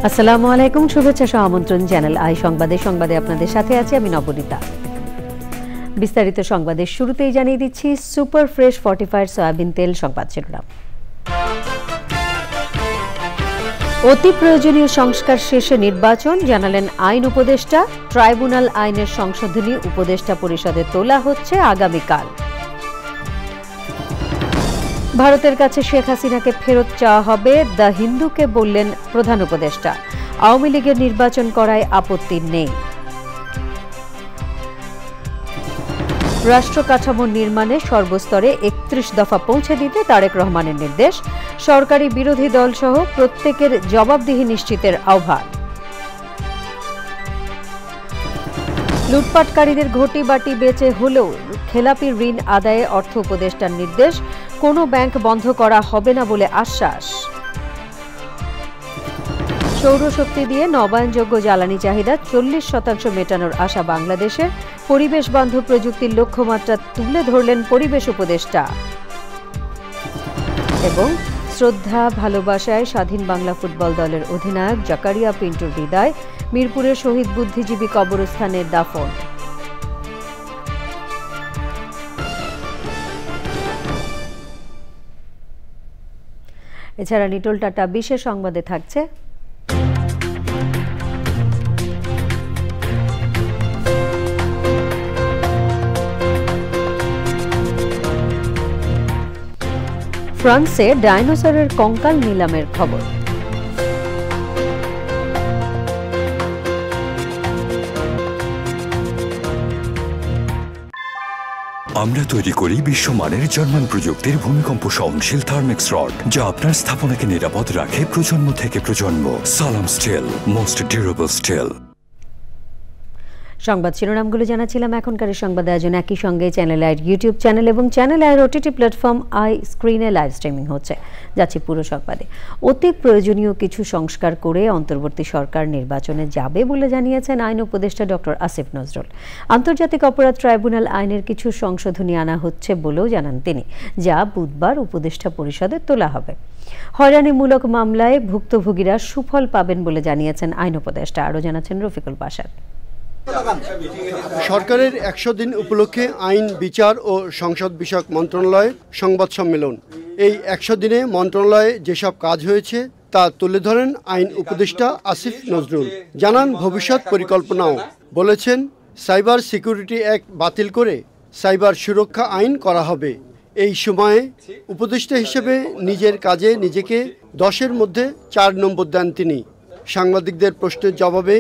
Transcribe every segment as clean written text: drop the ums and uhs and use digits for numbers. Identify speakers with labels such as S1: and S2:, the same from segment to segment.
S1: আসসালামু আলাইকুম, শুভেচ্ছা সহ আমন্ত্রণ চ্যানেল আই সংবাদে আপনাদের সাথে আছি আমি নবনীতা। বিস্তারিত সংবাদের শুরুতেই জানিয়ে দিচ্ছি সুপার ফ্রেশ ফর্টিফাইড সয়াবিন তেল সংবাদ শিরোনাম। অতি প্রয়োজনীয় সংস্কার শেষে নির্বাচন, জানালেন আইন উপদেষ্টা। ট্রাইব্যুনাল আইনের সংশোধনী উপদেষ্টা পরিষদে তোলা হচ্ছে আগামীকাল। ভারতের কাছে শেখ হাসিনাকে ফেরত চাওয়া হবে, দ্য হিন্দুকে বললেন প্রধান উপদেষ্টা। আওয়ামী লীগের নির্বাচন করায় আপত্তি নেই। রাষ্ট্র কাঠামো নির্মাণে সর্বস্তরে ৩১ দফা পৌঁছে দিতে তারেক রহমানের নির্দেশ। সরকারি বিরোধী দল সহ প্রত্যেকের জবাবদিহি নিশ্চিতের আহ্বান। লুটপাটকারীদের ঘটি বাটি বেচে হলেও খেলাপি ঋণ আদায়ে অর্থ উপদেষ্টার নির্দেশ। কোনো ব্যাংক বন্ধ করা হবে না বলে আশ্বাস। সৌরশক্তি দিয়ে নবায়নযোগ্য জ্বালানি চাহিদা ৪০% মেটানোর আশা বাংলাদেশের। পরিবেশ বান্ধব প্রযুক্তির লক্ষ্যমাত্রা তুলে ধরলেন পরিবেশ উপদেষ্টা। এবং শ্রদ্ধা ভালোবাসায় স্বাধীন বাংলা ফুটবল দলের অধিনায়ক জাকারিয়া পিন্টুর বিদায়। মিরপুরের শহীদ বুদ্ধিজীবী কবরস্থানে দাফন। এছাড়া নিটোল টাটা বিশেষ সংবাদে থাকছে ফ্রান্সে ডাইনোসরের কঙ্কাল নিলামের খবর।
S2: আমরা তৈরি করি বিশ্বমানের জার্মান প্রযুক্তির ভূমিকম্প সহনশীল থার্মেক্স রড, যা আপনার স্থাপনাকে নিরাপদ রাখে প্রজন্ম থেকে প্রজন্ম। সালাম স্টিল, মোস্ট ডিউরেবল স্টিল।
S1: সংবাদ শিরোনামগুলো জানাচ্ছিলাম। এখনকার সংবাদ আয়োজন একই সঙ্গে চ্যানেল আইয়ের ইউটিউব চ্যানেল এবং চ্যানেল আইয়ের ওটিটি প্ল্যাটফর্ম আই স্ক্রিনে লাইভ স্ট্রিমিং হচ্ছে। যাচ্ছি পুরো সংবাদে। অতি প্রয়োজনীয় কিছু সংস্কার করে অন্তর্বর্তী সরকার নির্বাচনে যাবে বলে জানিয়েছেন আইন উপদেষ্টা ডক্টর আসিফ নজরুল। আন্তর্জাতিক অপরাধ ট্রাইব্যুনাল আইনের কিছু সংশোধনী আনা হচ্ছে বলেও জানান তিনি, যা বুধবার উপদেষ্টা পরিষদে তোলা হবে। হয়রানিমূলক মামলায় ভুক্তভোগীরা সুফল পাবেন বলে জানিয়েছেন আইন উপদেষ্টা। আরও জানাচ্ছেন রফিকুল বাশার।
S3: সরকারের ১০০ দিন উপলক্ষে আইন, বিচার ও সংসদ বিষয়ক মন্ত্রণালয়ে সংবাদ সম্মেলন। এই ১০০ দিনে মন্ত্রণালয়ে যেসব কাজ হয়েছে তা তুলে ধরেন আইন উপদেষ্টা আসিফ নজরুল। জানান ভবিষ্যৎ পরিকল্পনাও। বলেছেন, সাইবার সিকিউরিটি অ্যাক্ট বাতিল করে সাইবার সুরক্ষা আইন করা হবে। এই সময়ে উপদেষ্টা হিসেবে নিজের কাজে নিজেকে ১০-এর মধ্যে ৪ নম্বর দেন তিনি। সাংবাদিকদের প্রশ্নের জবাবে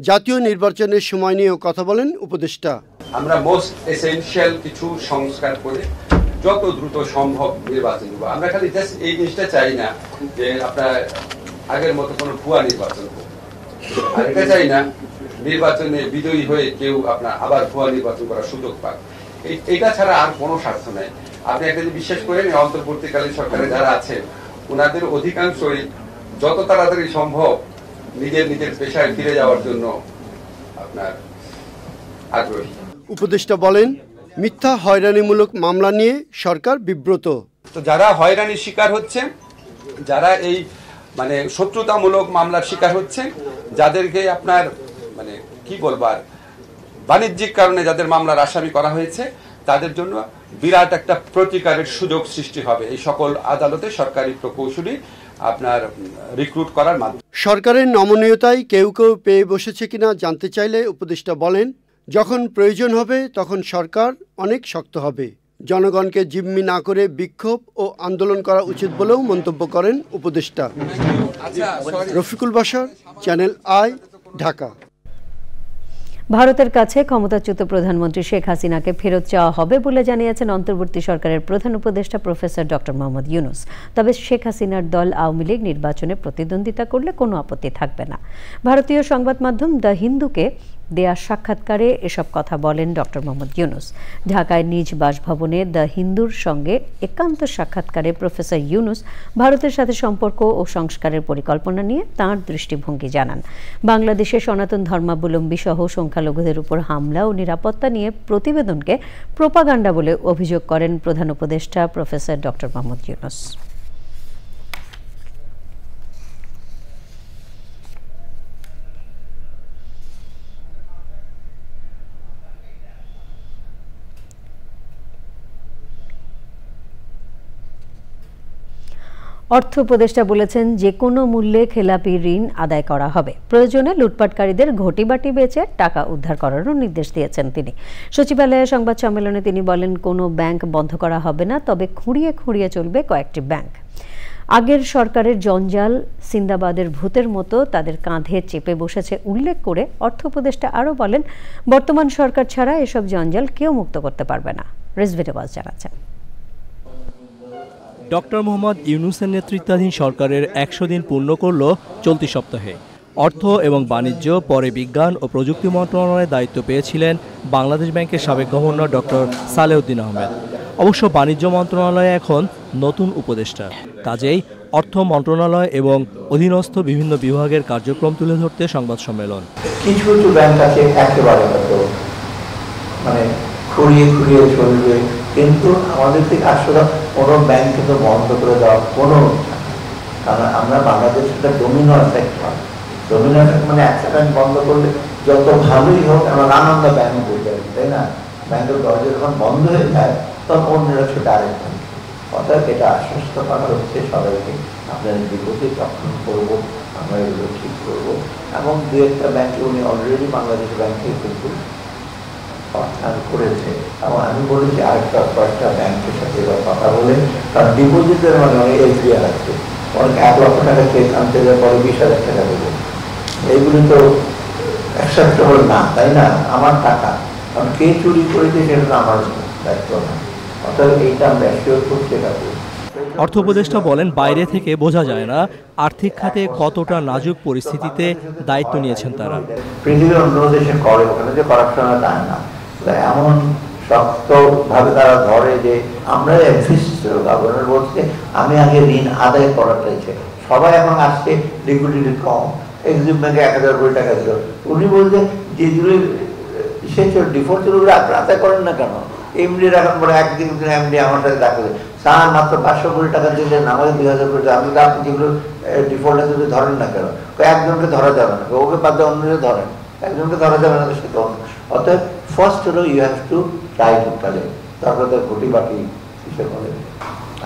S3: জাতীয় নির্বাচনের সময় নিয়েও কথা বলেন উপদেষ্টা।
S4: আমরা মোস্ট এসেনশিয়াল কিছু সংস্কার করে যত দ্রুত সম্ভব নির্বাচন দেবো। আমরা খালি জাস্ট এই জিনিসটা চাই না যে আপনার আগের মতো কোনো ভুয়া নির্বাচন হোক, আর এটা চাই না নির্বাচনে বিজয়ী হয়ে কেউ আপনার আবার ভুয়া নির্বাচন করার সুযোগ পাক। এটা ছাড়া আর কোনো স্বার্থ নাই। আপনি একটা যে বিশ্বাস করেন, অন্তর্বর্তীকালীন সরকারে যারা আছেন ওনাদের অধিকাংশই যত তাড়াতাড়ি সম্ভব নিজের পেশায় ফিরে যাওয়ার জন্য আপনার আগ্রহী।
S3: উপদেষ্টা বলেন, মিথ্যা হয়রানিমূলক মামলা নিয়ে সরকার বিব্রত।
S4: তো যারা হয়রানির শিকার হচ্ছে, যারা এই মানে শত্রুতামূলক মামলার শিকার হচ্ছে, যাদেরকে আপনার মানে কি বলবার বাণিজ্যিক কারণে যাদের মামলার আসামি করা হয়েছে, তাদের জন্য বিরাট একটা প্রতিকারের সুযোগ সৃষ্টি হবে এই সকল আদালতে সরকারি প্রকৌশলী আপনার রিক্রুট করার মাধ্যমে।
S3: সরকারের নমনীয়তায় কেউ পেয়ে বসেছে কিনা জানতে চাইলে উপদেষ্টা বলেন, যখন প্রয়োজন হবে তখন সরকার অনেক শক্ত হবে। জনগণকে জিম্মি না করে বিক্ষোভ ও আন্দোলন করা উচিত বলেও মন্তব্য করেন উপদেষ্টা। Rafiqul Bashar, channel I, Dhaka.
S1: ভারতের কাছে ক্ষমতাচ্যুত প্রধানমন্ত্রী শেখ হাসিনাকে ফেরত চাওয়া হবে বলে জানিয়েছেন অন্তর্বর্তী সরকারের প্রধান উপদেষ্টা প্রফেসর ডক্টর মোহাম্মদ ইউনুস। তবে শেখ হাসিনার দল আওয়ামী লীগ নির্বাচনে প্রতিদ্বন্দ্বিতা করলে কোনো আপত্তি থাকবে না। ভারতীয় সংবাদ মাধ্যম দ্য হিন্দুকে দেয়া সাক্ষাৎকারে এসব কথা বলেন ডক্টর মোহাম্মদ ইউনুস। ঢাকায় নিজ বাসভবনে দ্য হিন্দুর সঙ্গে একান্ত সাক্ষাৎকারে প্রফেসর ইউনুস ভারতের সাথে সম্পর্ক ও সংস্কারের পরিকল্পনা নিয়ে তাঁর দৃষ্টিভঙ্গি জানান। বাংলাদেশে সনাতন ধর্মাবলম্বী সহ সংখ্যালঘুদের উপর হামলা ও নিরাপত্তা নিয়ে প্রতিবেদনকে প্রোপাগান্ডা বলে অভিযোগ করেন প্রধান উপদেষ্টা প্রফেসর ডক্টর মোহাম্মদ ইউনুস। অর্থ উপদেষ্টা বলেছেন যে কোনো মূল্যে খেলাপি ঋণ আদায় করা হবে। প্রয়োজনে লুটপাটকারীদের ঘটিবাটি বেচে টাকা উদ্ধার করারও নির্দেশ দিয়েছেন তিনি। সচিবালয়ে সংবাদ সম্মেলনে তিনি বলেন, কোনো ব্যাংক বন্ধ করা হবে না, তবে খুঁড়িয়ে খুঁড়িয়ে চলবে কয়েকটি ব্যাংক। আগের সরকারের জঞ্জাল সিন্দাবাদের ভূতের মতো তাদের কাঁধে চেপে বসেছে উল্লেখ করে অর্থ উপদেষ্টা আরও বলেন, বর্তমান সরকার ছাড়া এসব জঞ্জাল কেউ মুক্ত করতে পারবে না। রিজভী নওয়াজ জানাচ্ছেন।
S5: ডক্টর মোহাম্মদ ইউনূসের নেতৃত্বাধীন সরকারের 100 দিন পূর্ণ করল চলতি সপ্তাহে। অর্থ এবং বাণিজ্য, পরে বিজ্ঞান ও প্রযুক্তি মন্ত্রণালয়ের দায়িত্ব পেয়েছিলেন বাংলাদেশ ব্যাংকের সাবেক গভর্নর ডক্টর সালেউদ্দিন আহমেদ। অবশ্য বাণিজ্য মন্ত্রণালয়ে এখন নতুন উপদেষ্টা, কাজেই অর্থ মন্ত্রণালয় এবং অধীনস্থ বিভিন্ন বিভাগের কার্যক্রম তুলে ধরতে সংবাদ সম্মেলন।
S6: কিছু কিছু ব্যাংক আছে একেবারে হয়তো মানে খুঁড়িয়ে খুঁড়িয়ে চলবে, কিন্তু আমাদের থেকে আসলে কোনো ব্যাংক কিন্তু বন্ধ করে দেওয়া কোনো, কারণ আমরা বাংলাদেশে একটা ডোমিনো এফেক্ট হয়। ডোমিনো এফেক্ট মানে একটা ব্যাংক বন্ধ করলে যত ভালোই হোক আমরা নানান ব্যাংক বলতে পারি, তাই না? ব্যাংকের দরজা যখন বন্ধ হয়ে যায় তখন অন্যরা সেটা আরেক ব্যাংক। অর্থাৎ এটা আশ্বস্ত করা হচ্ছে সবাইকে, আপনাদের বিপদে যখন করবো আমরা এগুলো ঠিক করবো। এবং দু একটা ব্যাংকে উনি অলরেডি বাংলাদেশ ব্যাংকে কিন্তু অর্থায়ন করেছে। এবং আমি বলেছি আরেকটা কয়েকটা ব্যাংকের সাথে এবার কথা বলে, কারণ ডিপোজিটের মানে অনেক এফডিআর আছে, অনেক 1 লক্ষ টাকা চেক আনতে যাওয়ার পরে 20,000 টাকা দেবো। এইগুলি তো অ্যাকসেপ্টেবল না, তাই না? আমার টাকা, কারণ কে চুরি করেছে সেটা আমার দায়িত্ব না। অর্থাৎ এইটা আমরা অ্যাসিওর করছি।
S5: অর্থ উপদেষ্টা বলেন, বাইরে থেকে বোঝা যায় না আর্থিক খাতে কতটা নাজুক পরিস্থিতিতে দায়িত্ব নিয়েছেন তারা।
S6: পৃথিবীর অন্য দেশে করে, ওখানে যে করাপশন হয় না, এমন শক্তভাবে তারা ধরে যে আমরা গভর্নর বলছে আমি আগে ঋণ আদায় করা চাইছে। সবাই এখন আসছে লিকুইডিটি কম, এক্সিম ব্যাংকে 1,000 কোটি টাকা দিল। উনি বলছেন যেগুলো সে ডিফল্ট আপনারা আদায় করেন না কেন? এমডি রাখার পরে একদিন এমডি আমার সাথে দেখা যায় স্যার মাত্র 500 কোটি টাকা দিলেন, আমাদের 2,000 কোটি টাকা। আমি আপনি যেগুলো ডিফল্ট আছে ধরেন না কেন? একজনকে ধরা যাবে না, ওকে বাদ দিয়ে অন্যকে ধরেন, একজনকে ধরা যাবে না সেটা। অর্থাৎ ফার্স্ট হলো you have to try to collect, তারপরে তার ঘটি বাকি কিসে করে।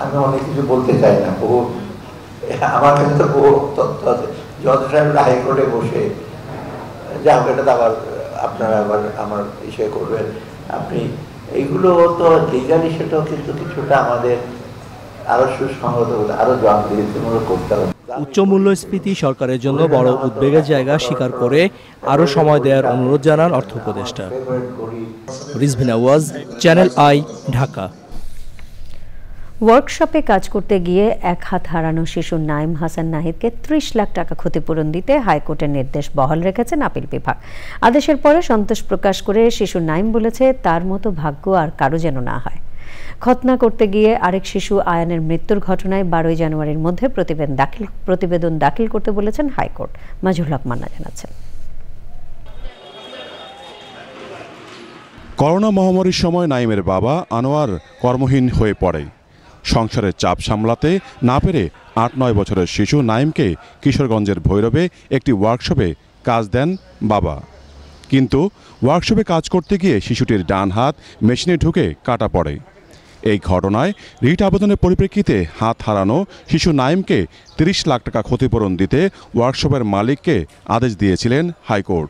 S6: আমি অনেক কিছু বলতে চাই না, বহু আমার কাছে তো বহু তথ্য আছে। জজ সাহেবরা হাইকোর্টে বসে যা হোক, এটা তো আবার আপনারা আবার আমার ইসে করবেন। আপনি এইগুলো তো লিগালি সেটাও কিন্তু কিছুটা আমাদের আরো সুসংহত হতে, আরো জবাবদিহিমূলক করতে হবে।
S5: উচ্চ মূল্যস্ফীতি সরকারের জন্য বড় উদ্বেগের জায়গা স্বীকার করে আরো সময় দেওয়ার অনুরোধ জানান অর্থ উপদেষ্টা। Rizvi Nawaz, channel I, Dhaka.
S1: ওয়ার্কশপে কাজ করতে গিয়ে এক হাত হারানো শিশু নাইম হাসান নাহিদকে 30 লাখ টাকা ক্ষতিপূরণ দিতে হাইকোর্টের নির্দেশ বহাল রেখেছেন আপিল বিভাগ। আদেশের পরে সন্তোষ প্রকাশ করে শিশু নাইম বলেছে, তার মতো ভাগ্য আর কারো যেন না হয়। খতনা করতে গিয়ে আরেক শিশু আয়ানের মৃত্যুর ঘটনায় 12 জানুয়ারির মধ্যে প্রতিবেদন দাখিল করতে বলেছেন হাইকোর্ট। মাজহুল হক মান্না জানাচ্ছেন।
S7: করোনা মহামারীর সময় নাইমের বাবা আনোয়ার কর্মহীন হয়ে পড়ে। সংসারের চাপ সামলাতে না পেরে 8-9 বছরের শিশু নাইমকে কিশোরগঞ্জের ভৈরবে একটি ওয়ার্কশপে কাজ দেন বাবা। কিন্তু ওয়ার্কশপে কাজ করতে গিয়ে শিশুটির ডান হাত মেশিনে ঢুকে কাটা পড়ে। এই ঘটনায় রিট আবেদনের পরিপ্রেক্ষিতে হাত হারানো শিশু নাইমকে 30 লাখ টাকা ক্ষতিপূরণ দিতে ওয়ার্কশপের মালিককে আদেশ দিয়েছিলেন হাইকোর্ট।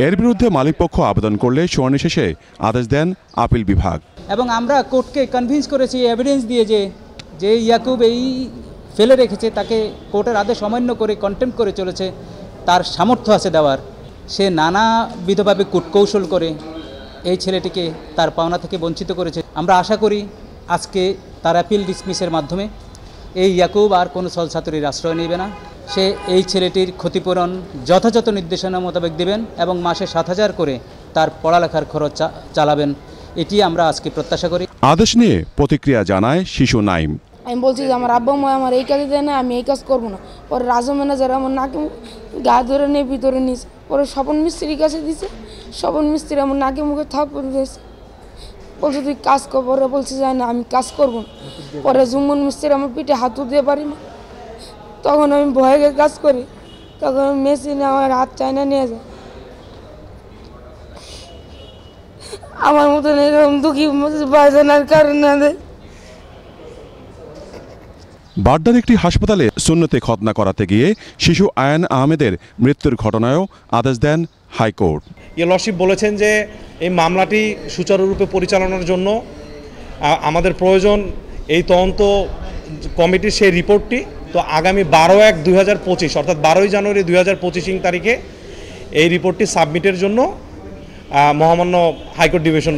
S7: এর বিরুদ্ধে মালিকপক্ষ আবেদন করলে শুনানি শেষে আদেশ দেন আপিল বিভাগ।
S8: এবং আমরা কোর্টকে কনভিন্স করেছি এভিডেন্স দিয়ে যে ইয়াকুব এই ফেলে রেখেছে, তাকে কোর্টের আদেশ অমান্য করে কন্টেম্প করে চলেছে, তার সামর্থ্য আছে দেওয়ার। সে নানাবিধভাবে কূটকৌশল করে এই ছেলেটিকে তার পাওনা থেকে বঞ্চিত করেছে। আমরা আশা করি আজকে তার অ্যাপিল ডিসমিসের মাধ্যমে এই ইয়াকুব আর কোনো ছলছাতুরির আশ্রয় নেবে না। সে এই ছেলেটির ক্ষতিপূরণ যথাযথ নির্দেশনা মোতাবেক দেবেন এবং মাসে 7,000 করে তার পড়ালেখার খরচ চালাবেন, এটি আমরা আজকে প্রত্যাশা করি।
S7: আদেশ নিয়ে প্রতিক্রিয়া জানায় শিশু নাইম।
S9: আমি বলছি যে আমার আব্বা মা আমার এই কাজে দেয় না, আমি এই কাজ করবো না। পরে রাজু ম্যানেজার আমার নাকে গা ধরে নিয়ে ভিতরে নিয়েছে, পরে স্বপন মিস্ত্রির কাছে দিছে। স্বপন মিস্ত্রি আমার নাকে মুখে থাপ্পড় দিয়েছে, বলছে তুই কাজ কর। পরে বলছে যায় না আমি কাজ করবো না। পরে জুম্মন মিস্ত্রি আমার পিঠে হাত দিয়ে পারি না, তখন আমি ভয়ে গিয়ে কাজ করি। তখন মেশিনে আমার হাত চায়না নিয়ে যায়। আমার মতন এরকম দুঃখী বাজানোর কারণ না দেয়।
S7: বাড্ডার একটি হাসপাতালে সুন্নতে খতনা করাতে গিয়ে শিশু আয়ান আহমেদের মৃত্যুর ঘটনায়ও আদেশ দেন হাইকোর্ট।
S10: লর্ডশিপ বলেছেন যে এই মামলাটি সুচারুরূপে পরিচালনার জন্য আমাদের প্রয়োজন এই তদন্ত কমিটির সেই রিপোর্টটি। তো আগামী 12/1/2025 অর্থাৎ 12ই জানুয়ারি 2025 তারিখে এই রিপোর্টটি সাবমিটের জন্য মহামান্য হাইকোর্ট ডিভিশন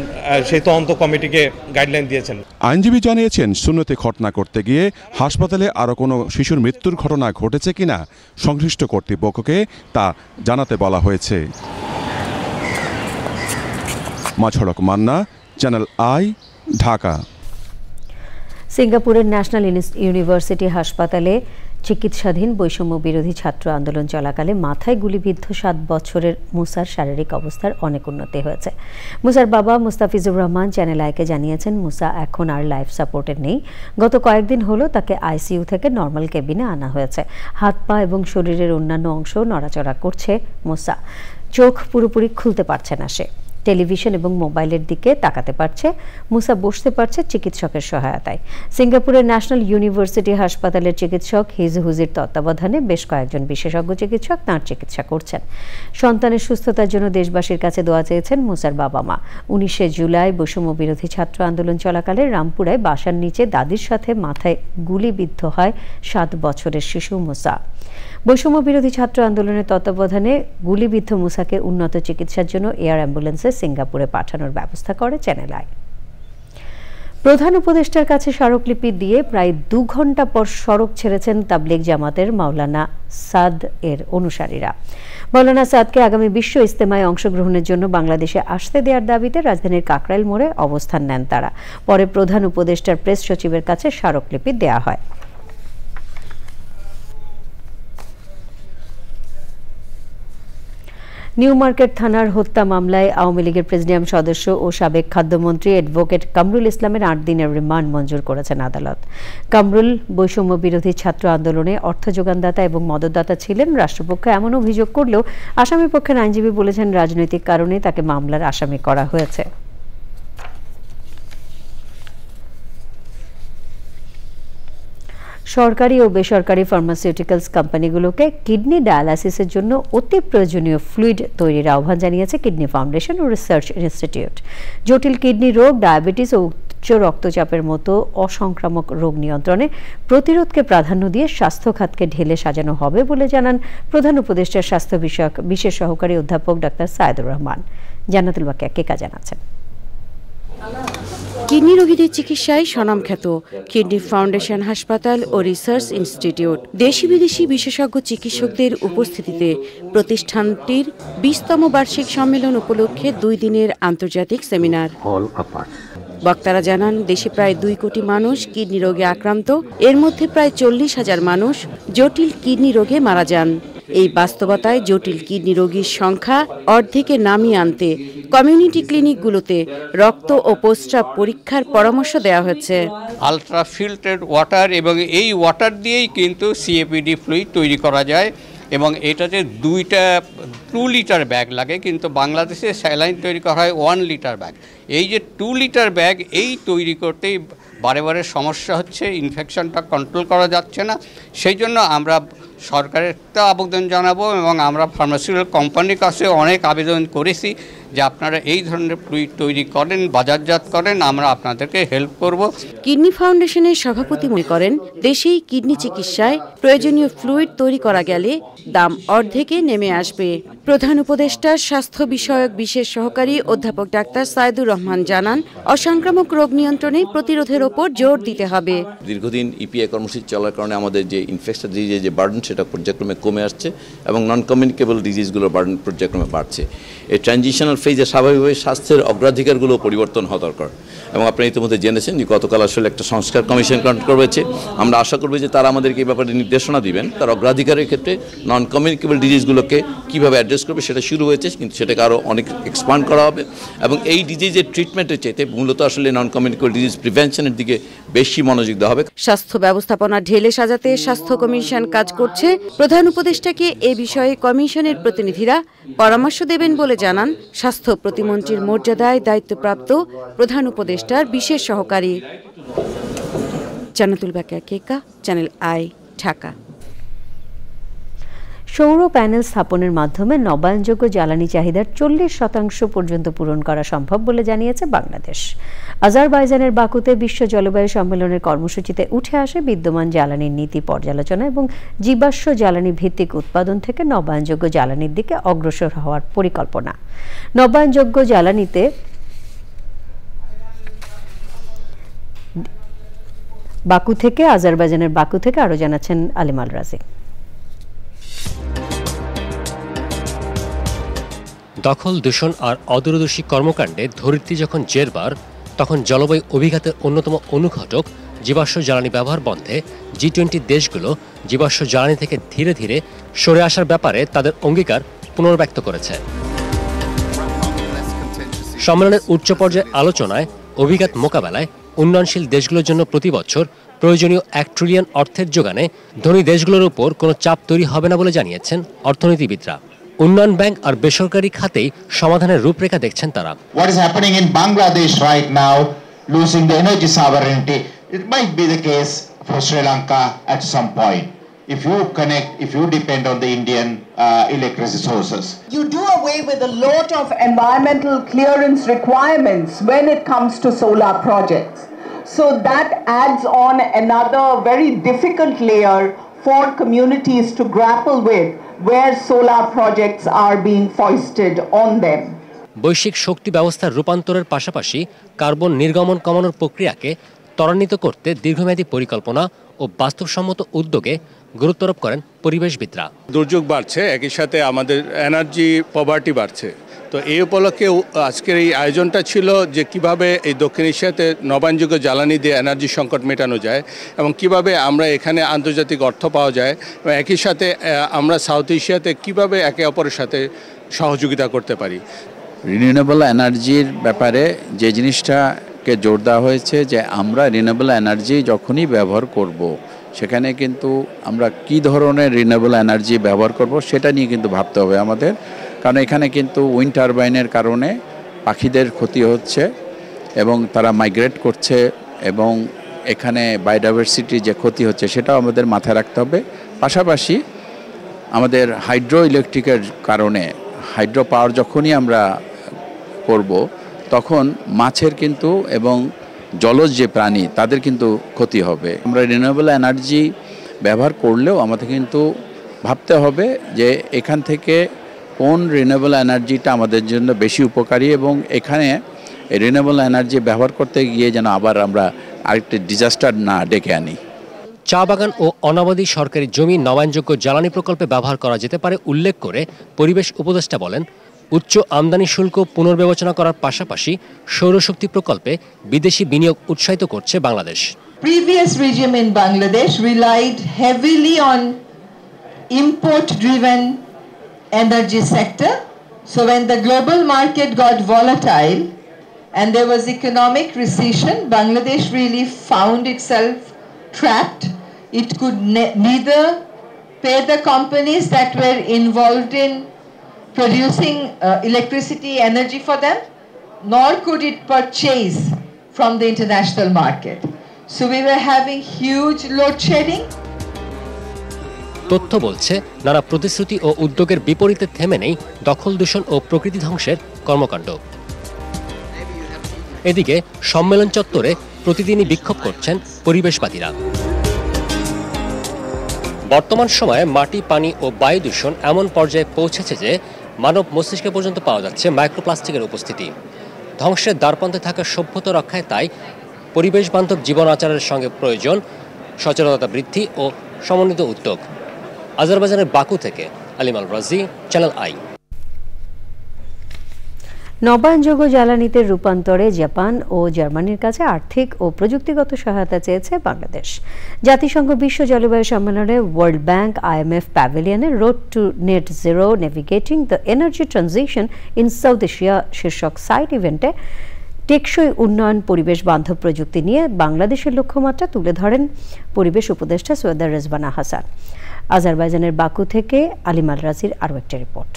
S10: সেই তদন্ত কমিটিকে গাইডলাইন দিয়েছেন।
S7: আইনজীবী জানিয়েছেন সুন্নতে খতনা করতে গিয়ে হাসপাতালে আরও কোনো শিশুর মৃত্যুর ঘটনা ঘটেছে কিনা সংশ্লিষ্ট কর্তৃপক্ষকে তা জানাতে বলা হয়েছে। মাছড়ক মান্না, চ্যানেল আই, ঢাকা।
S1: সিঙ্গাপুরের ন্যাশনাল ইউনিভার্সিটি হাসপাতালে চিকিৎসাধীন বৈষম্য বিরোধী ছাত্র আন্দোলন চলাকালে মাথায় গুলিবিদ্ধ 7 বছরের মুসার শারীরিক অবস্থার অনেক উন্নতি হয়েছে। মুসার বাবা মুস্তাফিজুর রহমান চ্যানেল আইকে জানিয়েছেন মুসা এখন আর লাইফ সাপোর্টে নেই। গত কয়েকদিন হলো তাকে আইসিইউ থেকে নর্মাল কেবিনে আনা হয়েছে। হাত পা এবং শরীরের অন্যান্য অংশ নড়াচড়া করছে মুসা। চোখ পুরোপুরি খুলতে পারছে না সে। টেলিভিশন এবং মোবাইলের দিকে তাকাতে পারছে। মুসা বসতে পারছে চিকিৎসকের সহায়তায়। সিঙ্গাপুরের ন্যাশনাল ইউনিভার্সিটি হাসপাতালের চিকিৎসক হিজহুজির তত্ত্বাবধানে বেশ কয়েকজন বিশেষজ্ঞ চিকিৎসক তাঁর চিকিৎসা করছেন। সন্তানের সুস্থতার জন্য দেশবাসীর কাছে দোয়া চেয়েছেন মুসার বাবা মা। 19 জুলাই বৈষম্য বিরোধী ছাত্র আন্দোলন চলাকালে রামপুরায় বাসার নিচে দাদির সাথে মাথায় গুলিবিদ্ধ হয় 7 বছরের শিশু মুসা। বৈষম্য বিরোধী ছাত্র আন্দোলনের তত্ত্বাবধানে গুলিবিদ্ধ মুসাকে উন্নত চিকিৎসার জন্য এয়ার অ্যাম্বুলেন্সে সিঙ্গাপুরে পাঠানোর ব্যবস্থা করে চ্যানেল আই। প্রধান উপদেষ্টার কাছে স্মারকলিপি দিয়ে প্রায় 2 ঘন্টা পর সড়ক ছেড়েছেন তাবলিগ জামাতের মাওলানা সাদ এর অনুসারীরা। মাওলানা সাদকে আগামী বিশ্ব ইজতেমায় অংশগ্রহণের জন্য বাংলাদেশে আসতে দেওয়ার দাবিতে রাজধানীর কাকরাইল মোড়ে অবস্থান নেন তারা। পরে প্রধান উপদেষ্টার প্রেস সচিবের কাছে স্মারকলিপি দেওয়া হয়। নিউ মার্কেট থানার হত্যা মামলায় আওয়ামী লীগের প্রেসিডিয়াম সদস্য ও সাবেক খাদ্যমন্ত্রী অ্যাডভোকেট কামরুল ইসলামের 8 দিনের রিমান্ড মঞ্জুর করেছেন আদালত। কামরুল বৈষম্য বিরোধী ছাত্র আন্দোলনে অর্থ যোগানদাতা এবং মদতদাতা ছিলেন। রাষ্ট্রপক্ষ এমন অভিযোগ করলেও আসামি পক্ষের আইনজীবী বলেছেন রাজনৈতিক কারণে তাকে মামলার আসামি করা হয়েছে। সরকারি ও বেসরকারি ফার্মাসিউটিক্যালস কোম্পানিগুলোকে কিডনি ডায়ালাইসিসের জন্য অতি প্রয়োজনীয় ফ্লুইড তৈরির আহ্বান জানিয়েছে কিডনি ফাউন্ডেশন ও রিসার্চ ইনস্টিটিউট। জটিল কিডনি রোগ, ডায়াবেটিস ও উচ্চ রক্তচাপের মতো অসংক্রামক রোগ নিয়ন্ত্রণে প্রতিরোধকে প্রাধান্য দিয়ে স্বাস্থ্য খাতকে ঢেলে সাজানো হবে বলে জানান প্রধান উপদেষ্টার স্বাস্থ্য বিষয়ক বিশেষ সহকারী অধ্যাপক ডাক্তার সায়েদুর রহমান। জান্নাতুল বাকিয়া কেকা জানাচ্ছেন।
S11: কিডনি রোগীদের চিকিৎসায় স্বনামখ্যাত কিডনি ফাউন্ডেশন হাসপাতাল ও রিসার্চ ইনস্টিটিউট দেশি বিদেশি বিশেষজ্ঞ চিকিৎসকদের উপস্থিতিতে প্রতিষ্ঠানটির 20তম বার্ষিক সম্মেলন উপলক্ষে 2 দিনের আন্তর্জাতিক সেমিনার। বক্তারা জানান দেশে প্রায় 2 কোটি মানুষ কিডনি রোগে আক্রান্ত, এর মধ্যে প্রায় 40,000 মানুষ জটিল কিডনি রোগে মারা যান। এই বাস্তবতায় জটিল কিডনি রোগীর সংখ্যা অর্ধেকে নামিয়ে আনতে কমিউনিটি ক্লিনিকগুলোতে রক্ত ও প্রস্রাব পরীক্ষার পরামর্শ দেওয়া হয়েছে।
S12: আলট্রা ফিল্টার্ড ওয়াটার এবং এই ওয়াটার দিয়েই কিন্তু সিএপিডি ফ্লুইড তৈরি করা যায় এবং এটাতে 2 লিটার ব্যাগ লাগে, কিন্তু বাংলাদেশে স্যালাইন তৈরি করা হয় 1 লিটার ব্যাগ। এই যে 2 লিটার ব্যাগ এই তৈরি করতেই বারে সমস্যা হচ্ছে, ইনফেকশনটা কন্ট্রোল করা যাচ্ছে না। সেই জন্য আমরা সরকারের তো আবেদন জানাবো এবং আমরা ফার্মাসিউটিক্যাল কোম্পানির কাছে অনেক আবেদন করেছি যে আপনারা এই ধরনের ফ্লুইড তৈরি করেন, বাজারজাত করেন, আমরা আপনাদেরকে হেল্প করব।
S11: কিডনি ফাউন্ডেশনের সভাপতি মনে করেন দেশেই কিডনি চিকিৎসায় প্রয়োজনীয় ফ্লুইড তৈরি করা গেলে দাম অর্ধেকে নেমে আসবে। প্রধান উপদেষ্টার স্বাস্থ্য বিষয়ক বিশেষ সহকারী অধ্যাপক ডাক্তার সায়েদুর রহমান জানান অসংক্রামক রোগ নিয়ন্ত্রণে প্রতিরোধের ওপর জোর দিতে হবে।
S13: দীর্ঘদিন ইপিআই কর্মসূচি চলার কারণে আমাদের যে ইনফেকশন ডিজিজের যে বার্ডেন সেটা পর্যায়ক্রমে কমে আসছে এবং নন কমিউনিকেবল ডিজিজগুলোর বার্ডেন পর্যায়ক্রমে বাড়ছে। এই ট্রানজিশনাল ফেজে স্বাভাবিকভাবে স্বাস্থ্যের অগ্রাধিকারগুলো পরিবর্তন হওয়া দরকার এবং আপনারা ইতিমধ্যে জেনেছেন যে গতকাল আসলে একটা সংস্কার কমিশন কন্ট্রোল করেছে। আমরা আশা করব যে তারা আমাদেরকে এই ব্যাপারে নির্দেশনা দিবেন, তার অগ্রাধিকারের ক্ষেত্রে নন কমিউনিকেবল ডিজিজগুলোকে কীভাবে অ্যাড্রেস করবে সেটা শুরু হয়েছে, কিন্তু সেটাকে আরও অনেক এক্সপান্ড করা হবে এবং এই ডিজিজের ট্রিটমেন্টের চাইতে মূলত আসলে নন কমিউনিকেবল ডিজিজ প্রিভেনশনের দিকে বেশি মনোযোগ দেওয়া হবে।
S11: স্বাস্থ্য ব্যবস্থাপনা ঢেলে সাজাতে স্বাস্থ্য কমিশন কাজ করছে। প্রধান উপদেষ্টাকে এ বিষয়ে কমিশনের প্রতিনিধিরা পরামর্শ দেবেন বলে জানান স্বাস্থ্য প্রতিমন্ত্রীর মর্যাদায় দায়িত্বপ্রাপ্ত প্রধান উপদেষ্টার বিশেষ সহকারী। জান্নাতুল বাকিয়া কেকা, চ্যানেল আই, ঢাকা।
S1: সৌর প্যানেল স্থাপনের মাধ্যমে নবায়নযোগ্য জ্বালানি চাহিদার 40% পর্যন্ত পূরণ করা সম্ভব বলে জানিয়েছে বাংলাদেশ। আজারবাইজানের বাকুতে বিশ্ব জলবায়ু সম্মেলনের কর্মসূচিতে উঠে আসে বিদ্যমান জ্বালানির নীতি পর্যালোচনা এবং জীবাশ্ম জ্বালানি ভিত্তিক উৎপাদন থেকে নবায়নযোগ্য জ্বালানির দিকে অগ্রসর হওয়ার পরিকল্পনা। নবায়নযোগ্য জ্বালানিতে আজারবাইজানের বাকু থেকে আরো জানাচ্ছেন আলিম আল রাজি।
S14: দখল, দূষণ আর অদূরদর্শী কর্মকাণ্ডে ধরিত্রী যখন জেরবার, তখন জলবায়ু অভিঘাতের অন্যতম অনুঘটক জীবাশ্ম জ্বালানি ব্যবহার বন্ধে G20 দেশগুলো জীবাশ্ম জ্বালানি থেকে ধীরে ধীরে সরে আসার ব্যাপারে তাদের অঙ্গীকার পুনর্ব্যক্ত করেছে। সম্মেলনের উচ্চ পর্যায়ে আলোচনায় অভিঘাত মোকাবেলায় উন্নয়নশীল দেশগুলোর জন্য প্রতি বছর প্রয়োজনীয় 1 ট্রিলিয়ন অর্থের যোগানে ধনী দেশগুলোর উপর কোনো চাপ তৈরি হবে না বলে জানিয়েছেন অর্থনীতিবিদরা। উন্নয়ন ব্যাংক আর বেসরকারি খাতেই সমাধানের রূপরেখা দেখছেন তারা।
S15: What is happening in Bangladesh right now, losing the energy sovereignty, it might be the case for Sri Lanka at some point. If you depend on the Indian electricity sources.
S16: You do away with a lot of environmental clearance requirements when it comes to solar projects. So that adds on another very difficult layer for communities to grapple with, where solar projects are being foisted on them.
S14: বৈশ্বিক শক্তি ব্যবস্থার রূপান্তরের পাশাপাশি carbon নির্গমন কমানোর প্রক্রিয়াকে ত্বরান্বিত করতে দীর্ঘমেয়াদী পরিকল্পনা ও বাস্তবসম্মত উদ্যোগে গুরুত্বারোপ করেন পরিবেশবিদরা।
S17: দুর্যোগ বাড়ছে, একই সাথে আমাদের এনার্জি পভার্টি বাড়ছে। তো এই উপলক্ষে আজকের এই আয়োজনটা ছিল যে কিভাবে এই দক্ষিণ এশিয়াতে নবায়নযোগ্য জ্বালানি দিয়ে এনার্জি সংকট মেটানো যায় এবং কিভাবে আমরা এখানে আন্তর্জাতিক অর্থ পাওয়া যায় এবং একই সাথে আমরা সাউথ এশিয়াতে কিভাবে একে অপরের সাথে সহযোগিতা করতে পারি।
S6: রিনিউয়েবল এনার্জির ব্যাপারে যে জিনিসটাকে জোর দেওয়া হয়েছে যে আমরা রিনিউয়েবল এনার্জি যখনই ব্যবহার করব, সেখানে কিন্তু আমরা কি ধরনের রিনিউয়েবল এনার্জি ব্যবহার করব সেটা নিয়ে কিন্তু ভাবতে হবে আমাদের। কারণ এখানে কিন্তু উইন্ড টারবাইনের কারণে পাখিদের ক্ষতি হচ্ছে এবং তারা মাইগ্রেট করছে এবং এখানে বায়োডাইভার্সিটির যে ক্ষতি হচ্ছে সেটাও আমাদের মাথায় রাখতে হবে। পাশাপাশি আমাদের হাইড্রো ইলেকট্রিকের কারণে হাইড্রো পাওয়ার যখনই আমরা করব তখন মাছের কিন্তু এবং জলজ যে প্রাণী তাদের কিন্তু ক্ষতি হবে। আমরা রিনিউয়েবল এনার্জি ব্যবহার করলেও আমাদের কিন্তু ভাবতে হবে যে এখান থেকে কোন রিনিউয়েবল এনার্জিটা আমাদের জন্য বেশি উপকারী এবং এখানে রিনিউয়েবল এনার্জি ব্যবহার করতে গিয়ে যেন আবার আমরা আরেকটা ডিজাস্টার না ডেকে আনি।
S14: চা বাগান ও অনাবাদী সরকারি জমি নবায়নযোগ্য জ্বালানি প্রকল্পে ব্যবহার করা যেতে পারে উল্লেখ করে পরিবেশ উপদেষ্টা বলেন, উচ্চ আমদানি শুল্ক পুনর্বিবেচনা করার পাশাপাশি সৌরশক্তি প্রকল্পে বিদেশি বিনিয়োগ উৎসাহিত করছে Bangladesh.
S16: Previous regime in Bangladesh relied heavily on import-driven energy sector. So when the global market got volatile and there was economic recession, Bangladesh really found itself trapped. It could neither pay the companies that were involved in producing electricity energy for them, nor could it purchase from the international market. So we were having huge load shedding.
S14: তথ্য বলছে নানা প্রতিশ্রুতি ও উদ্যোগের বিপরীতে থেমে নেই দখল, দূষণ ও প্রকৃতি ধ্বংসের কর্মকাণ্ড। এদিকে সম্মেলন চত্বরে প্রতিদিনই বিক্ষোভ করছেন পরিবেশবাদীরা। বর্তমান সময়ে মাটি, পানি ও বায়ু দূষণ এমন পর্যায়ে পৌঁছেছে যে মানব মস্তিষ্কে পর্যন্ত পাওয়া যাচ্ছে মাইক্রোপ্লাস্টিকের উপস্থিতি। ধ্বংসের দ্বারপ্রান্তে থাকা সভ্যতা রক্ষায় তাই পরিবেশ বান্ধব জীবন আচারের সঙ্গে প্রয়োজন সচেতনতা বৃদ্ধি ও সমন্বিত উদ্যোগ। আজারবাইজানের বাকু থেকে আলিম আল রাজি, চ্যানেল আই।
S1: নবায়নযোগ্য জ্বালানিতে রূপান্তরে জাপান ও জার্মানির কাছে আর্থিক ও প্রযুক্তিগত সহায়তা চেয়েছে বাংলাদেশ। জাতিসংঘ বিশ্ব জলবায়ু সম্মেলনে ওয়ার্ল্ড ব্যাংক IMF প্যাভিলিয়নে road two net zero navigating the energy transition in south Asia শীর্ষক সাইট ইভেন্টে টেকসই উন্নয়ন, পরিবেশ বান্ধব প্রযুক্তি নিয়ে বাংলাদেশের লক্ষ্যমাত্রা তুলে ধরেন পরিবেশ উপদেষ্টা সৈয়দা রেজবানা হাসান। আজারবাইজানের বাকু থেকে আলিম আল রাজির আরও একটি রিপোর্ট।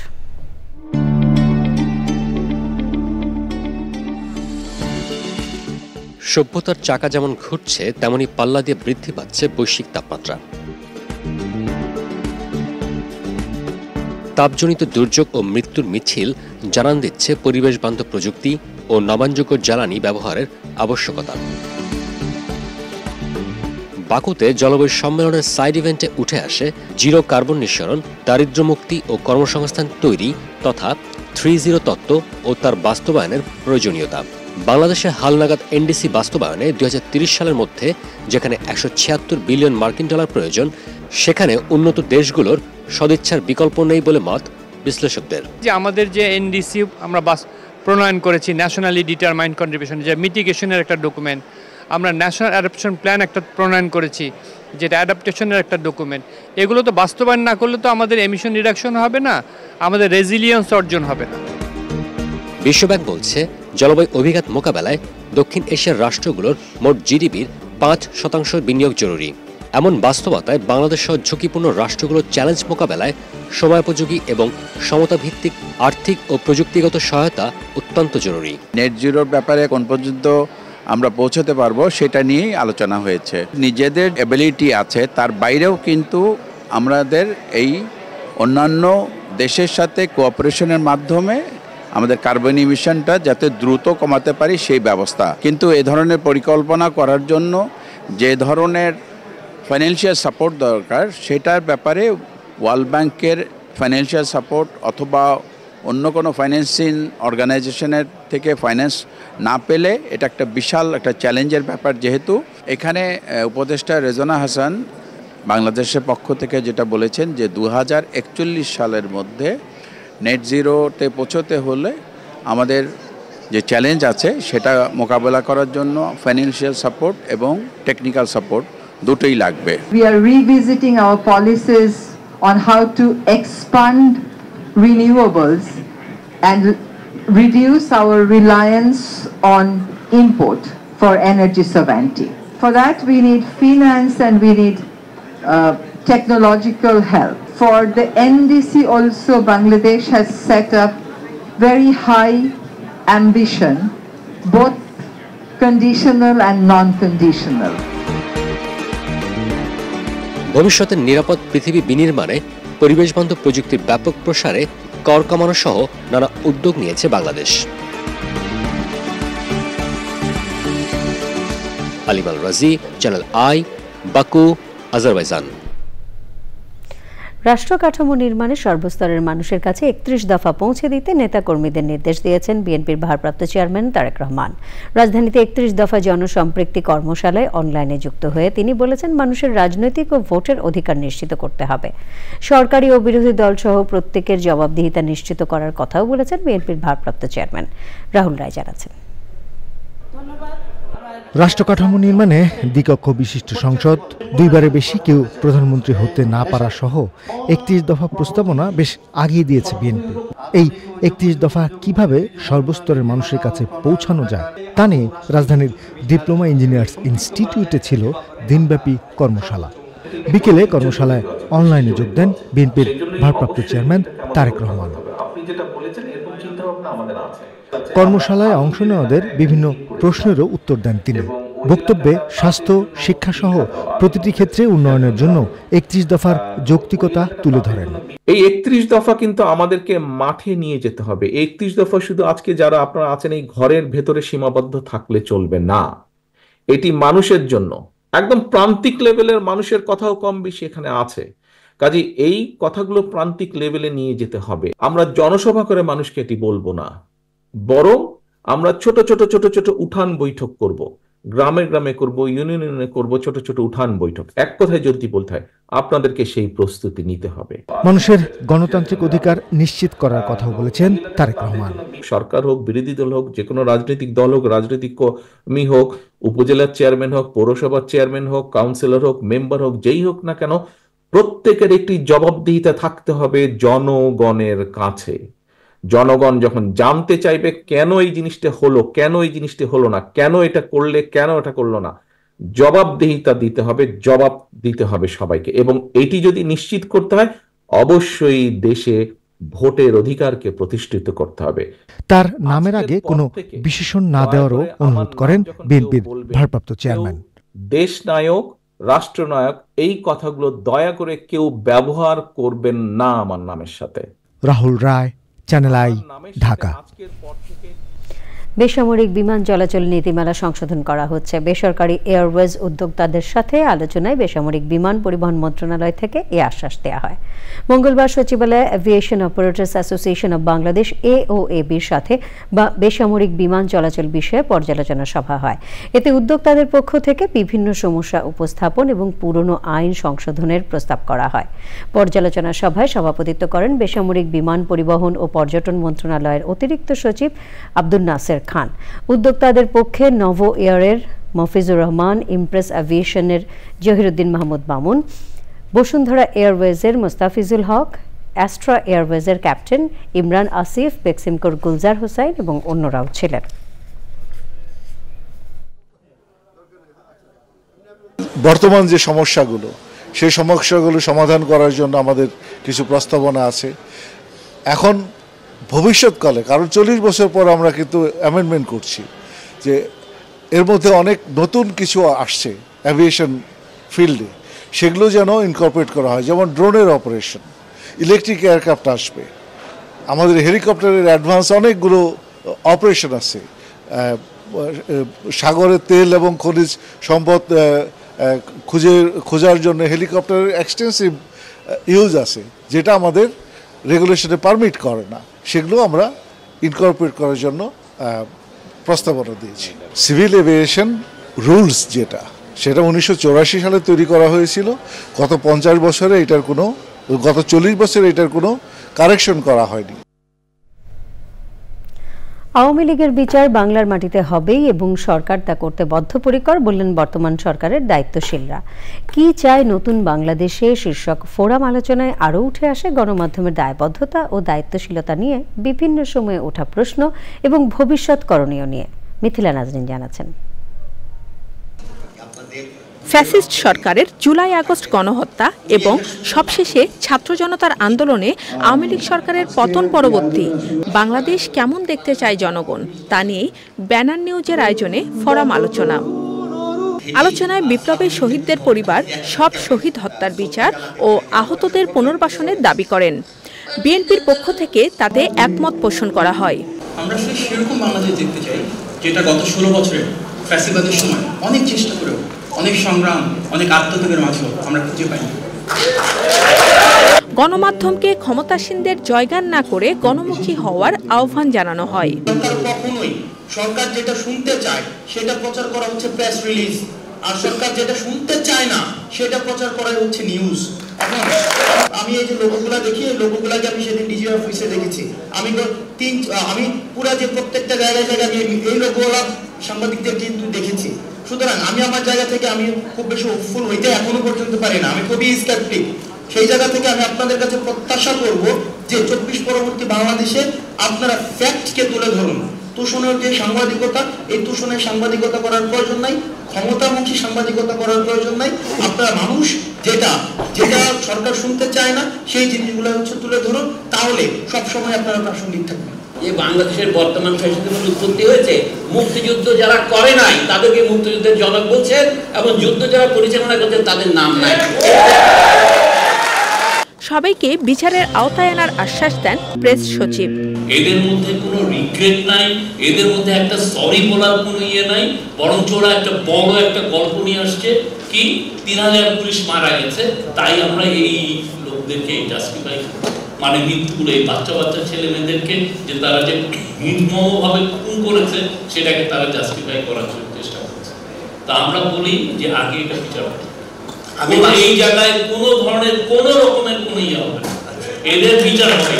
S14: সভ্যতার চাকা যেমন ঘুরছে, তেমনি পাল্লা দিয়ে বৃদ্ধি পাচ্ছে বৈশ্বিক তাপমাত্রা। তাপজনিত দুর্যোগ ও মৃত্যুর মিছিল জানান দিচ্ছে পরিবেশ বান্ধব প্রযুক্তি ও নবায়নযোগ্য জ্বালানি ব্যবহারের আবশ্যকতা। বাকুতে জলবায়ু সম্মেলনের সাইড ইভেন্টে উঠে আসে জিরো কার্বন নিঃসরণ, দারিদ্র্যমুক্তি ও কর্মসংস্থান তৈরি তথা 3-0 তত্ত্ব ও তার বাস্তবায়নের প্রয়োজনীয়তা। বাংলাদেশে হালনাগাদ এনডিসি বাস্তবায়নে 2030 সালের মধ্যে যেখানে 176 বিলিয়ন মার্কিন ডলার প্রয়োজন, সেখানে উন্নত দেশগুলোর সদিচ্ছার বিকল্প নেই বলে মত বিশ্লেষকদের।
S18: যে আমাদের যে এনডিসি আমরা প্রণয়ন করেছি, ন্যাশনালি ডিটারমাইন্ড কন্ট্রিবিউশন, যে মিটিগেশনের একটা ডকুমেন্ট, আমরা ন্যাশনাল অ্যাডাপটেশন প্ল্যান একটা প্রণয়ন করেছি যেটা অ্যাডাপটেশনের একটা ডকুমেন্ট, এগুলো তো বাস্তবায়ন না করলে তো আমাদের এমিশন রিডাকশন হবে না, আমাদের রেজিলিয়েন্স অর্জন হবে না।
S14: বিশ্বব্যাংক বলছে জলবায়ু অভিঘাত মোকাবেলায় দক্ষিণ এশিয়ার রাষ্ট্রগুলোর মোট জিডিপির 5% বিনিয়োগ জরুরি। এমন বাস্তবতায় বাংলাদেশ সহ ঝুঁকিপূর্ণ রাষ্ট্রগুলোর চ্যালেঞ্জ মোকাবেলায় সময়োপযোগী এবং সমতাভিত্তিক আর্থিক ও প্রযুক্তিগত সহায়তা অত্যন্ত জরুরি।
S19: নেট জিরোর ব্যাপারে কোন পর্যন্ত আমরা পৌঁছতে পারবো সেটা নিয়েই আলোচনা হয়েছে। নিজেদের এবিলিটি আছে, তার বাইরেও কিন্তু আমাদের এই অন্যান্য দেশের সাথে কোঅপারেশনের মাধ্যমে আমাদের কার্বন ইমিশনটা যাতে দ্রুত কমাতে পারি সেই ব্যবস্থা। কিন্তু এ ধরনের পরিকল্পনা করার জন্য যে ধরনের ফাইন্যান্সিয়াল সাপোর্ট দরকার সেটার ব্যাপারে ওয়ার্ল্ড ব্যাংকের ফাইন্যান্সিয়াল সাপোর্ট অথবা অন্য কোনো ফাইন্যান্সিং অর্গানাইজেশনের থেকে ফাইন্যান্স না পেলে এটা একটা বিশাল একটা চ্যালেঞ্জের ব্যাপার। যেহেতু এখানে উপদেষ্টা রেজওয়ানা হাসান বাংলাদেশের পক্ষ থেকে যেটা বলেছেন যে 2041 সালের মধ্যে নেট জিরোতে পৌঁছতে হলে আমাদের যে চ্যালেঞ্জ আছে সেটা মোকাবেলা করার জন্য ফাইন্যান্সিয়াল সাপোর্ট এবং টেকনিক্যাল সাপোর্ট দুটোই লাগবে।
S16: We are revisiting our policies on how to expand renewables and reduce our reliance on import for energy sovereignty. For that we need finance and we need technological help. For the NDC also, Bangladesh has set up very high ambition, both conditional and non-conditional.
S14: ভবিষ্যতের নিরাপদ পৃথিবী বিনির্মাণে পরিবেশবান্ধব প্রযুক্তির ব্যাপক প্রসারে কর কমানো সহ নানা উদ্যোগ নিয়েছে বাংলাদেশ। আলিম আল রাজি, চ্যানেল আই, বাকু, আজারবাইজান।
S1: রাষ্ট্র কাঠামো নির্মাণে সর্বস্তরের মানুষের কাছে 31 দফা পৌঁছে দিতে নেতাকর্মীদের নির্দেশ দিয়েছেন বিএনপির ভারপ্রাপ্ত চেয়ারম্যান তারেক রহমান। রাজধানীতে 31 দফা জনসম্পৃক্তি কর্মশালায় অনলাইনে যুক্ত হয়ে তিনি বলেছেন, মানুষের রাজনৈতিক ও ভোটের অধিকার নিশ্চিত করতে হবে। সরকারি ও বিরোধী দল সহ প্রত্যেকের জবাবদিহিতা নিশ্চিত করার কথাও বলেছেন বিএনপির ভারপ্রাপ্ত চেয়ারম্যান। রাহুল রায় জানাচ্ছেন।
S20: রাষ্ট্র কাঠামো নির্মাণে দ্বিকক্ষ বিশিষ্ট সংসদ, দুইবারে বেশি কেউ প্রধানমন্ত্রী হতে না পারা সহ 31 দফা প্রস্তাবনা বেশ আগিয়ে দিয়েছে বিএনপি। এই 31 দফা কিভাবে সর্বস্তরের মানুষের কাছে পৌঁছানো যায় তা নিয়ে রাজধানীর ডিপ্লোমা ইঞ্জিনিয়ার্স ইনস্টিটিউটে ছিল দিনব্যাপী কর্মশালা। বিকেলে কর্মশালায় অনলাইনে যোগ দেন বিএনপির ভারপ্রাপ্ত চেয়ারম্যান তারেক রহমান। কর্মশালায় অংশ নেওয়াদের বিভিন্ন প্রশ্নেরও উত্তর দেন তিনি। বক্তব্যে স্বাস্থ্য, শিক্ষা সহ প্রতিটি ক্ষেত্রে উন্নয়নের জন্য 31 দফার যৌক্তিকতা তুলে ধরেন।
S21: এই 31 দফা কিন্তু আমাদেরকে মাঠে নিয়ে যেতে হবে। 31 দফা শুধু আজকে যারা আপনারা আছেন এই ঘরের ভেতরে সীমাবদ্ধ থাকলে চলবে না, এটি মানুষের জন্য, একদম প্রান্তিক লেভেলের মানুষের কথাও কম বেশি এখানে আছে। কাজে এই কথাগুলো প্রান্তিক লেভেলে নিয়ে যেতে হবে। আমরা জনসভা করে মানুষকে এটি বলবো না, বরং আমরা ছোট ছোট ছোট ছোট উঠান বৈঠক করব, গ্রামে গ্রামে করব, ইউনিয়নে করব, ছোট ছোট উঠান বৈঠক। এক কথায় যদি বলতে হয়, আপনাদেরকে সেই প্রস্তুতি নিতে হবে।
S20: মানুষের গণতান্ত্রিক অধিকার নিশ্চিত করার কথাও বলেছেন তারেক রহমান।
S21: সরকার হোক, বিরোধী দল হোক, যে কোনো রাজনৈতিক দল হোক, রাজনৈতিক কর্মী হোক, উপজেলার চেয়ারম্যান হোক, পৌরসভার চেয়ারম্যান হোক, কাউন্সিলর হোক, মেম্বার হোক, যেই হোক না কেন, প্রত্যেকের একটি জবাবদিহিতা থাকতে হবে জনগণের কাছে। জনগণ যখন জানতে চাইবে কেন এই জিনিসটা হলো, কেন এই জিনিসটা হলো না, কেন এটা করলে, কেন এটা করলো না, জবাবদিহিতা দিতে হবে, জবাব দিতে হবে সবাইকে। এবং এটি যদি নিশ্চিত করতে হয়, অবশ্যই দেশে ভোটের অধিকারকে প্রতিষ্ঠিত করতে হবে।
S20: তার নামের আগে কোনো বিশেষণ না দেওয়ারও অনুরোধ করেন বিএনপির ভারপ্রাপ্ত চেয়ারম্যান।
S21: দেশ নায়ক, রাষ্ট্রনায়ক, এই কথাগুলো দয়া করে কেউ ব্যবহার করবেন না আমার নামের সাথে।
S20: রাহুল রায়, চ্যানেল আই, ঢাকা।
S1: বেসামরিক বিমান চলাচল নীতিমালা সংশোধন করা হচ্ছে। বেসরকারি এয়ারওয়েজ উদ্যোক্তাদের সাথে আলোচনায় বেসামরিক বিমান পরিবহন মন্ত্রণালয় থেকে এই আশ্বাস দেওয়া হয়। মঙ্গলবার সচিবালয়ে aviation operators association of Bangladesh AOABর সাথে বেসামরিক বিমান চলাচল বিষয়ে পর্যালোচনা সভা হয়। এতে উদ্যোক্তাদের পক্ষ থেকে বিভিন্ন সমস্যা উপস্থাপন এবং পুরনো আইন সংশোধনের প্রস্তাব করা হয়। পর্যালোচনা সভায় সভাপতিত্ব করেন বেসামরিক বিমান পরিবহন ও পর্যটন মন্ত্রণালয়ের অতিরিক্ত সচিব আব্দুল নাসের খান। উদ্যোক্তাদের পক্ষে নভো এয়ারের মফিজুর রহমান, ইমপ্রেস এভিয়েশনের জহিরুদ্দিন মাহমুদ মামুন, বসুন্ধরা এয়ারওয়েজের মোস্তাফিজুল হক, অ্যাস্ট্রা এয়ারওয়েজের ক্যাপ্টেন ইমরান আসিফ, বেক্সিমকোর গুলজার হোসাইন এবং অন্যরাও ছিলেন।
S2: বর্তমান যে সমস্যাগুলো, সেই সমস্যাগুলো সমাধান করার জন্য আমাদের কিছু প্রস্তাবনা আছে। এখন ভবিষ্যৎকালে, কারণ 40 বছর পর আমরা কিন্তু অ্যামেন্ডমেন্ট করছি, যে এর মধ্যে অনেক নতুন কিছু আসছে অ্যাভিয়েশন ফিল্ডে, সেগুলো যেন ইনকর্পোরেট করা হয়। যেমন ড্রোনের অপারেশন, ইলেকট্রিক এয়ারক্রাফট আসবে, আমাদের হেলিকপ্টারের অ্যাডভান্স অনেকগুলো অপারেশন আছে, সাগরের তেল এবং খনিজ সম্পদ খোঁজার জন্য হেলিকপ্টারের এক্সটেন্সিভ ইউজ আছে, যেটা আমাদের রেগুলেশনে পারমিট করে না। সেগুলো আমরা ইনকর্পোরেট করার জন্য প্রস্তাবনা দিয়েছি। সিভিল এভিয়েশন রুলস যেটা, সেটা 1984 সালে তৈরি করা হয়েছিল। গত 40 বছরে এটার কোনো কারেকশন করা হয়নি।
S1: আওয়ামী লীগের বিচার বাংলার মাটিতে হবেই এবং সরকার তা করতে বদ্ধপরিকর বললেন বর্তমান সরকারের দায়িত্বশীলরা। কি চায় নতুন বাংলাদেশে শীর্ষক ফোরাম আলোচনায় আরও উঠে আসে গণমাধ্যমের দায়বদ্ধতা ও দায়িত্বশীলতা নিয়ে বিভিন্ন সময়ে ওঠা প্রশ্ন এবং ভবিষ্যৎ করণীয় নিয়ে। মিথিলা নাজরিন জানাচ্ছেন।
S22: ফ্যাসিস্ট সরকারের জুলাই আগস্ট গণহত্যা এবং সবশেষে ছাত্র জনতার আন্দোলনে আওয়ামী লীগ সরকারের পতন পরবর্তী বাংলাদেশ কেমন দেখতে চায় জনগণ, তা নিয়েই ব্যানার নিউজের আয়োজনে ফোরাম আলোচনা। আলোচনায় বিপ্লবের শহীদদের পরিবার সব শহীদ হত্যার বিচার ও আহতদের পুনর্বাসনের দাবি করেন। বিএনপির পক্ষ থেকে তাতে একমত পোষণ করা হয়।
S23: আমরা সেরকম বাংলাদেশ দেখতে চাই যেটা গত 16 বছরে ফ্যাসিবাদের সময় অনেক চেষ্টা করেও, অনেক সংগ্রাম, অনেক আত্মত্যাগের মাঝেও আমরা খুঁজে পাই।
S22: গণমাধ্যমকে ক্ষমতাসীনদের জয়গান না করে গণমুখী হওয়ার আহ্বান জানানো হয়।
S23: কখনোই সরকার যেটা শুনতে চায় সেটা প্রচার করা হচ্ছে প্রেস রিলিজ, আর সরকার যেটা শুনতে চায় না সেটা প্রচার করা হচ্ছে নিউজ। এখন আমি এই যে লোগোগুলা দেখি, এই লোগোগুলাকে আমি সেদিন ডিজি অফিসে দেখেছি। আমি পুরা যে প্রত্যেকটা জায়গায় আমি এই লোগোগুলা সাংবাদিকদের কিন্তু দেখেছি। সুতরাং আমি আমার জায়গা থেকে আমি খুব বেশি হোপফুল হইতে এখনো পর্যন্ত পারি না, আমি খুবই স্কেপটিক। সেই জায়গা থেকে আমি আপনাদের কাছে প্রত্যাশা করব যে 24 পরবর্তী বাংলাদেশে আপনারা ফ্যাক্টকে তুলে ধরুন। তুষণের যে সাংবাদিকতা, এই তুষণের সাংবাদিকতা করার প্রয়োজন নাই, ক্ষমতামুখী সাংবাদিকতা করার প্রয়োজন নাই। আপনারা মানুষ যেটা সরকার শুনতে চায় না সেই জিনিসগুলো হচ্ছে তুলে ধরুন, তাহলে সবসময় আপনারা প্রাসঙ্গিক থাকবেন।
S24: যে বাংলাদেশের বর্তমান ফ্যাসিজমের উৎপত্তি হয়েছে, মুক্তিযুদ্ধ যারা করে নাই তাদেরকে মুক্তিযুদ্ধের জনক বলছেন, এবং যুদ্ধ যারা পরিচালনা করছেন তাদের নাম নাই।
S22: সবাইকে বিচারের আওতায় আনার আশ্বাস দেন প্রেস সচিব।
S24: এদের মধ্যে কোনো রিগ্রেট নাই, এদের মধ্যে একটা সরি বলার কোনো ইয়ে নাই, বরং ওরা একটা বড় একটা গল্প নিয়ে আসছে কি 3000 পুলিশ মারা গেছে, তাই আমরা এই লোকদেরকে জাস্টিফাই, মানে মৃত্যুগুলো এই বাচ্চা বাচ্চা ছেলে মেয়েদেরকে যে তারা যে নির্মমভাবে খুন করেছে সেটাকে তারা জাস্টিফাই করার চেষ্টা করছে। তা আমরা বলি যে আগে এটা বিচার হবে, এই জায়গায় কোনো ধরনের কোনো রকমের কোনো ইয়ে হবে না, এদের বিচার হবে।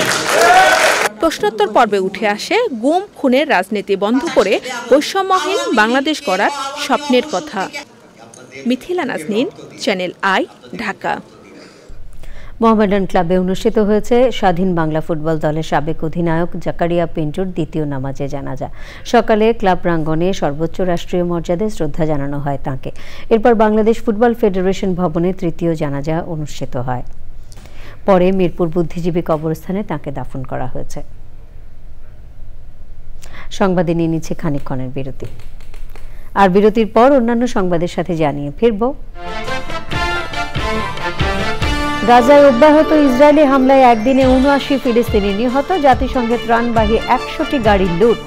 S22: প্রশ্নোত্তর পর্বে উঠে আসে গুম খুনের রাজনীতি বন্ধ করে বৈষম্যহীন বাংলাদেশ গড়ার স্বপ্নের কথা। Mithila Naznin, channel I, Dhaka.
S1: মোহামেডান ক্লাবে অনুষ্ঠিত হয়েছে স্বাধীন বাংলা ফুটবল দলের সাবেক অধিনায়ক জাকারিয়া পিন্টুর দ্বিতীয় নামাজে জানাজা। সকালে ক্লাব প্রাঙ্গণে সর্বোচ্চ রাষ্ট্রীয় মর্যাদায় শ্রদ্ধা জানানো হয় তাঁকে। এরপর বাংলাদেশ ফুটবল ফেডারেশন ভবনে তৃতীয় জানাজা অনুষ্ঠিত হয়। পরে মিরপুর বুদ্ধিজীবী কবরস্থানে তাকে দাফন করা হয়েছে। সংবাদে নিয়ে নিচ্ছে খানিকক্ষণের বিরতি, আর বিরতির পর অন্যান্য সংবাদের সাথে জানিয়ে ফিরব। গাজায় অব্যাহত ইসরায়েলি হামলায় একদিনে ৭৯ ফিলিস্তিনি নিহত, জাতিসংঘের ত্রাণবাহী ১০০টি গাড়ি লুট।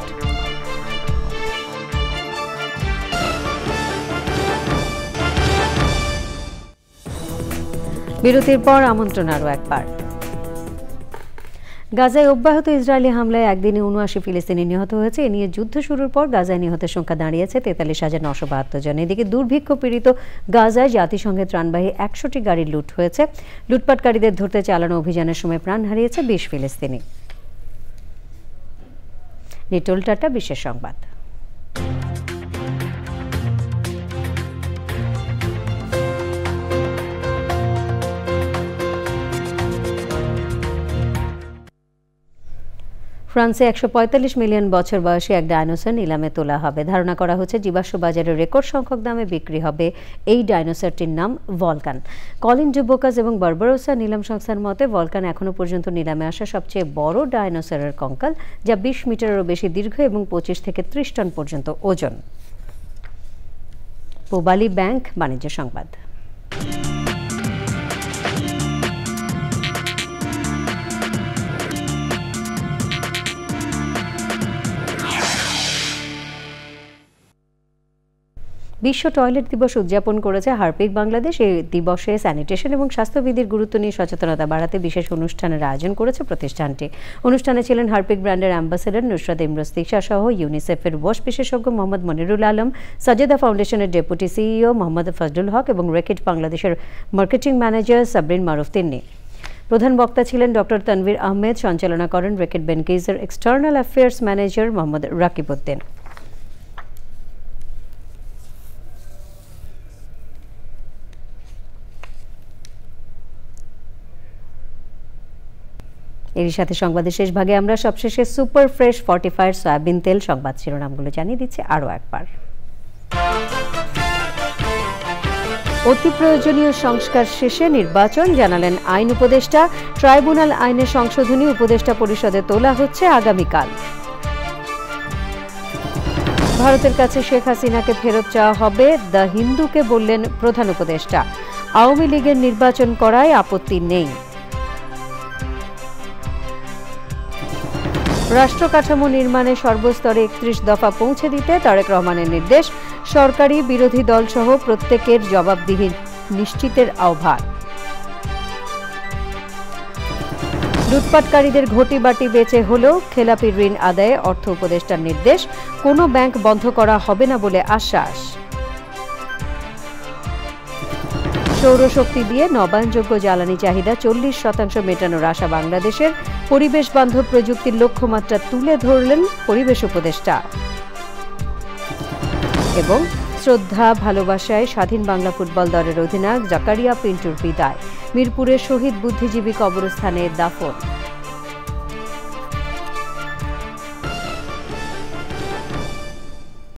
S1: বিরতির পর আমন্ত্রণ আরও একবার। গাজায় অব্যাহত ইসরায়েলি হামলায় একদিনে ৭৯ ফিলিস্তিনি নিহত হয়েছে। এ নিয়ে যুদ্ধ শুরুর পর গাজায় নিহতের সংখ্যা দাঁড়িয়েছে ৪৩,৯৭২ জন। এদিকে দুর্ভিক্ষ পীড়িত গাজায় জাতিসংঘের ত্রাণবাহী ১০০টি গাড়ি লুট হয়েছে। লুটপাটকারীদের ধরতে চালানো অভিযানের সময় প্রাণ হারিয়েছে ২০ ফিলিস্তিনি। নিটোল টাটা, বিশেষ সংবাদ। ফ্রান্সে ১৪৫ মিলিয়ন বছর বয়সী এক ডাইনোসর নিলামে তোলা হবে। ধারণা করা হচ্ছে জীবাশ্ম বাজারে রেকর্ড সংখ্যক দামে বিক্রি হবে এই ডাইনোসরটির নাম ভলকান। কলিন ডুবোকাস এবং বারবারোসা নিলাম সংস্থার মতে ভলকান এখনো পর্যন্ত নিলামে আসা সবচেয়ে বড় ডাইনোসরের কঙ্কাল, যা ২০ মিটারেরও বেশি দীর্ঘ এবং ২৫ থেকে ৩০ টন পর্যন্ত ওজন। পূবালী ব্যাংক বাণিজ্য সংবাদ। বিশ্ব টয়লেট দিবস উদযাপন করেছে হারপিক বাংলাদেশ। এই দিবসে স্যানিটেশন এবং স্বাস্থ্যবিধির গুরুত্ব নিয়ে সচেতনতা বাড়াতে বিশেষ অনুষ্ঠানের আয়োজন করেছে প্রতিষ্ঠানটি। অনুষ্ঠানে ছিলেন হারপিক ব্র্যান্ডের অ্যাম্বাসেডর নুসরাত ইমরোজ তিশা সহ ইউনিসেফের ওয়াশ বিশেষজ্ঞ মোহাম্মদ মনিরুল আলম, সাজেদা ফাউন্ডেশনের ডেপুটি সিইও মোহাম্মদ ফজলুল হক এবং রেকেট বাংলাদেশের মার্কেটিং ম্যানেজার সাবরিন মারুফ তিন্নি। প্রধান বক্তা ছিলেন ডক্টর তানভীর আহমেদ। সঞ্চালনা করেন রেকেট বেনকেজের external affairs manager Mohammad Rakib Uddin. এর সাথে সংবাদের শেষ ভাগে আমরা সবশেষে সুপার ফ্রেশ ফর্টিফায়ার সয়াবিন তেল সংবাদ শিরোনামগুলো জানিয়ে দিচ্ছি আরও একবার। অতি প্রয়োজনীয় সংস্কার শেষে নির্বাচন, জানালেন আইন উপদেষ্টা। ট্রাইব্যুনাল আইনের সংশোধনী উপদেষ্টা পরিষদে তোলা হচ্ছে আগামীকাল। ভারতের কাছে শেখ হাসিনাকে ফেরত চাওয়া হবে, দ্য হিন্দুকে বললেন প্রধান উপদেষ্টা। আওয়ামী লীগের নির্বাচন করায় আপত্তি নেই। রাষ্ট্র কাঠামো নির্মাণে সর্বস্তরে ৩১ দফা পৌঁছে দিতে তারেক রহমানের নির্দেশ। সরকারি বিরোধী দলসহ প্রত্যেকের জবাবদিহি নিশ্চিতের আহ্বান। লুটপাটকারীদের ঘটি বাটি বেচে হলেও খেলাপি ঋণ আদায়ে অর্থ উপদেষ্টার নির্দেশ। কোনো ব্যাংক বন্ধ করা হবে না বলে আশ্বাস। সৌরশক্তি দিয়ে নবায়নযোগ্য জ্বালানি চাহিদা ৪০% মেটানোর আশা বাংলাদেশের। পরিবেশ বান্ধব প্রযুক্তির লক্ষ্যমাত্রা তুলে ধরলেন পরিবেশ উপদেষ্টা। এবং শ্রদ্ধা ভালোবাসায় স্বাধীন বাংলা ফুটবল দলের অধিনায়ক জাকারিয়া পিন্টুর বিদায়। মিরপুরের শহীদ বুদ্ধিজীবী কবরস্থানে দাফন।